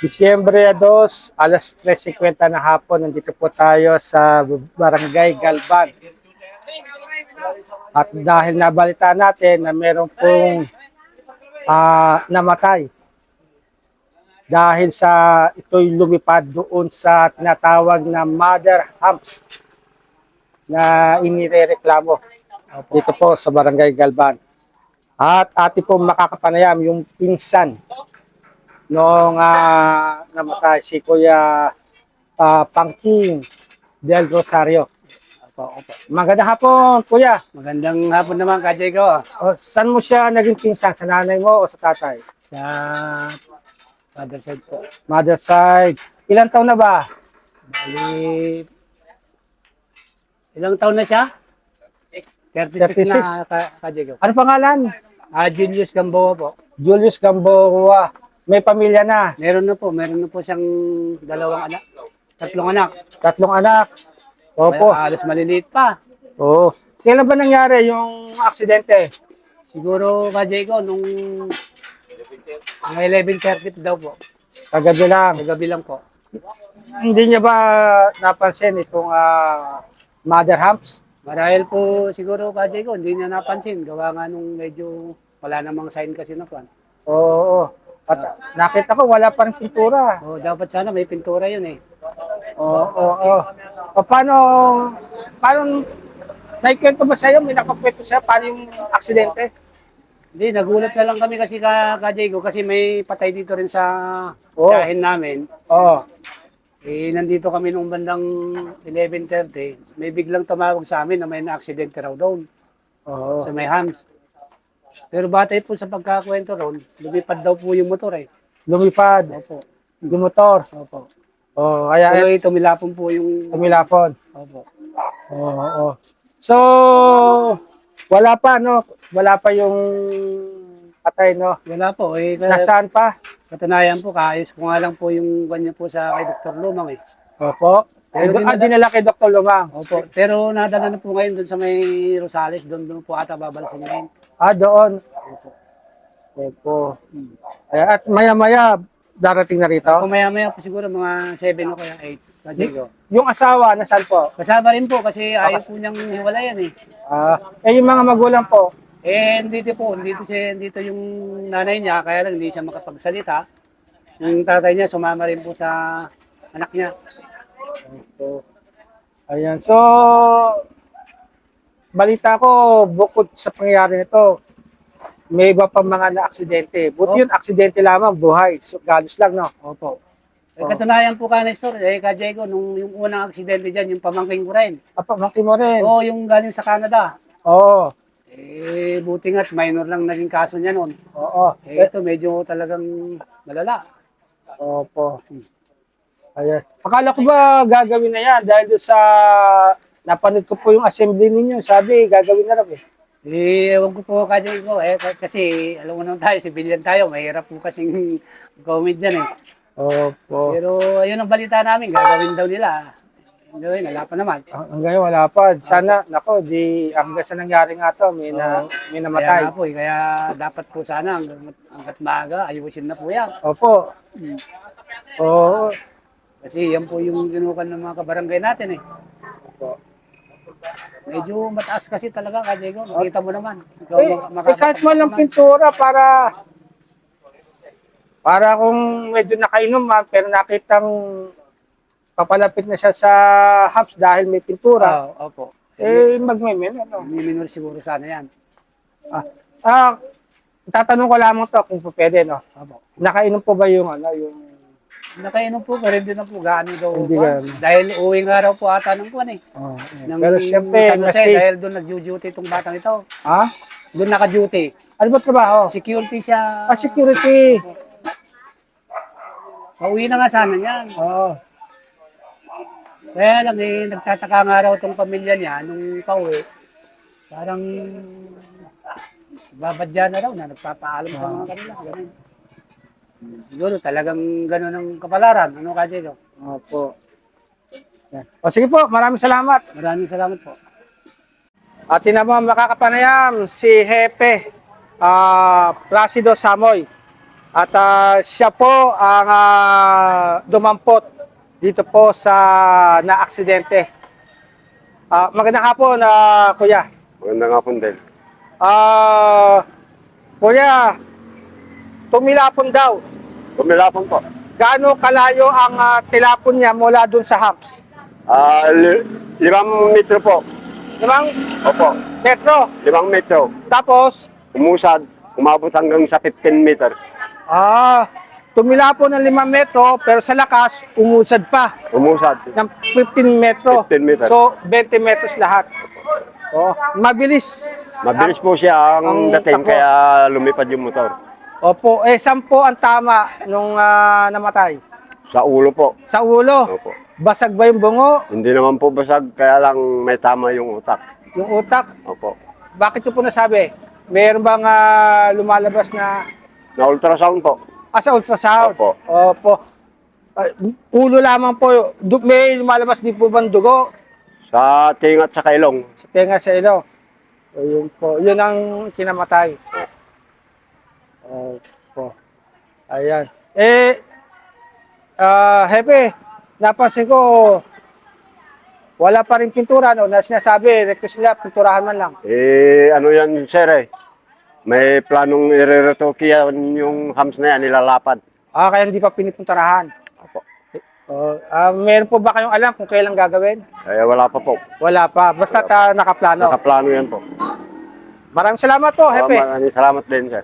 Disyembre 2, alas 3:50 na hapon, nandito po tayo sa Barangay Galban. At dahil nabalita natin na meron pong namatay dahil sa ito'y lumipad doon sa tinatawag na mother humps na inirereklamo dito po sa Barangay Galban. At ating pong makakapanayam yung pinsan noong namatay si Kuya Pangking Del Rosario. Opo. Magandang hapon, Kuya. Magandang hapon naman, Kajay ko. O, saan mo siya naging pinsan? Sa nanay mo o sa tatay? Sa father side po. Mother side. Ilang taon na ba? Bali, ilang taon na siya? 36 na, 36. Kajay ko. Ano pangalan? Julius Gamboa po. Julius Gamboa. May pamilya na. Meron na po siyang tatlong anak. Tatlong anak. Opo. Halos maliliit pa. Oo. Kailan ba nangyari yung aksidente? Siguro, Kajay ko, nung mga 11:30 daw po. Kagabi lang. Kagabi lang po. Hindi niya ba napansin itong mother humps? Marahil po siguro, Kajay ko, hindi niya napansin. Gawa nga nung medyo wala namang sign kasi na po. Oo. At nakita ko wala pa rin pintura. Dapat sana may pintura yun eh. Oo. O, paano naikwento ba sa'yo? May nakakwento sa'yo paano yung aksidente? Hindi, nagulat na lang kami kasi ka-Diego kasi may patay dito rin sa Oo. tiyahin namin. Oo. Nandito kami nung bandang 11:30. May biglang tumawag sa amin na may na-aksidente raw doon Oo. sa may hams. Pero batay po sa pagkakwento ron, lumipad daw po yung motor eh. Lumipad. Opo. Yung motor. Opo. Oo. Kaya Tuloy tumilapon po yung... tumilapon. Opo. Oo. So, wala pa, no? Wala pa yung patay, no? Wala po eh. Nasaan pa? Katunayan po, kaayos ko nga lang po yung ganyan po sa kay Dr. Lumang eh. Opo. Pero Dinala kay Dr. Lumang. Opo. Pero nadala na po ngayon doon sa may Rosales, doon po ata babalasin ngayon. Doon. Opo. Opo. At maya-maya, darating na rito. Kung maya-maya po siguro mga 7 o kaya 8. Kajego. Yung asawa, nasaan po? Kasama rin po kasi ayaw po niyang hiwalayan eh. Yung mga magulang po. Dito yung nanay niya, kaya lang hindi siya makapagsalita. Yung tatay niya, sumama rin po sa anak niya. Opo. Ayan. So, balita ko, bukod sa pangyayari nito, may iba pang mga na-aksidente. Buti yun, aksidente lamang, buhay. So, galos lang, no? Opo. Katunayan po ka, Nestor, Kajego, nung yung unang aksidente dyan, yung pamangking ko rin. Pamangkin mo rin. Oo, yung galing sa Canada. Oo. Buti nga't minor lang naging kaso niya noon. Oo. Ito medyo talagang malala. Opo. Ayan. Akala ko ba gagawin na yan dahil doon sa napanood ko po yung assembly ninyo. Sabi, gagawin na lang eh. Ewan ko po kasi ko kasi alam mo naman tayo, civilian tayo, mahirap po kasing comment dyan eh. Opo. Pero ayun ang balita namin, gagawin daw nila. Gawin, wala pa naman. Hanggang ngayon, wala pa. Sana, hanggang sa nangyari nga to, may Kaya namatay. nga po, kaya dapat po sana hanggat maaga, ayusin na po yan. Opo. Oo. Kasi yan po yung ginukan ng mga kabarangay natin eh. Opo. Medyo mataas kasi talaga, Kajego. Makita mo naman. Ikaw, Kahit mo lang pintura para kung medyo nakainom man, pero nakitang papalapit na siya sa humps dahil may pintura, Opo. magmemen, ano? Minor siguro sana yan. Tatanong ko lamang to kung pwede, no? Opo. Nakainom po ba yung Nakainom po, pero hindi na po gaano daw. Hindi gaano. Dahil uwing araw po ata ng kuwan eh. Pero siyempre, San Jose, maski, dahil doon nag-duty itong batang ito. ha? Doon naka-duty. Ano ba trabaho? Security siya. Security. Pauwi na nga sana yan. Oo. Kaya lang nagtataka nga raw itong pamilya niya nung pauwi. Parang babadya na raw na nagpapaalam sa mga kanila. Ganun. Siguro talagang gano'n ang kapalaran. Ano ka, Diego? Opo. Yan. Sige po, maraming salamat. Maraming salamat po. Atin naman makakapanayam si Hepe Placido Samoy. At siya po ang dumampot dito po sa na-aksidente. Magandang hapon, Kuya. Maganda nga po din. Kuya, tumilapon daw. Kumilapon po. Gaano kalayo ang tilapon niya mula dun sa humps? 5 metro po. 5 Opo, metro. 5 metro. Tapos, Umusad, umabot hanggang sa 15 meter. tumilapon ng 5 metro, pero sa lakas, umusad pa Umusad. ng 15 metro. 15 meters. So, 20 metros lahat. Mabilis. Mabilis po siya ang ang dating takbo. kaya lumipad yung motor. Opo. Saan po ang tama nung namatay? Sa ulo po. Sa ulo. Opo. Basag ba yung bungo? Hindi naman po basag, kaya lang may tama yung utak. Yung utak? Opo. Bakit ko po nasabi? Meron bang lumalabas na Na ultrasound po. sa ultrasound? Opo. Opo. Ulo lamang po. May lumalabas di po bang dugo? Sa tinga at sa kailong. Sa tenga sa ilo. Yun po. Yun ang kinamatay. Opo. Ayan. Hepe, napansin ko, wala pa rin pintura, no? Na sinasabi, request nila, pinturahan man lang. Ano yan, sir eh. May planong ireretoki yan yung hams na yan, nilalapad. Kaya hindi pa pinipinturahan. Opo. Meron po ba kayong alam kung kailan gagawin? Kaya wala pa po. Wala pa. Basta nakaplano. Nakaplano yan po. Maraming salamat po, Hepe. Maraming salamat din, sir.